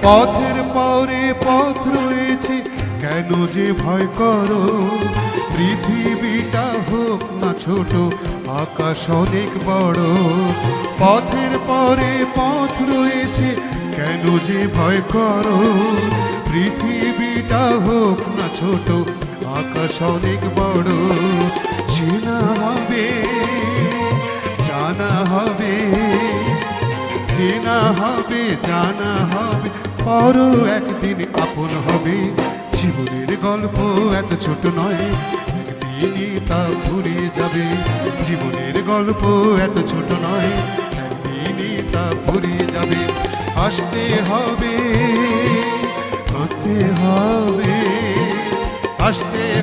পথের পরে পথ রয়েছে, কেন যে ভয় করো? পৃথিবীটা হোক না ছোট, আকাশ অনেক বড়। পথের পরে পথ রয়েছে, কেন যে ভয় করো? পৃথিবীটা হোক না ছোট, আকাশ অনেক বড়। চেনা হবে, জানা হবে, চেনা হবে, জানা হবে, পরও একদিন আপন হবে। জীবনের গল্প এত ছোট নয়, একদিনই তা ফুরিয়ে যাবে। জীবনের গল্প এত ছোট নয়, একদিনই তা ফুরিয়ে যাবে। আসতে হবে, হতে হবে, আসতে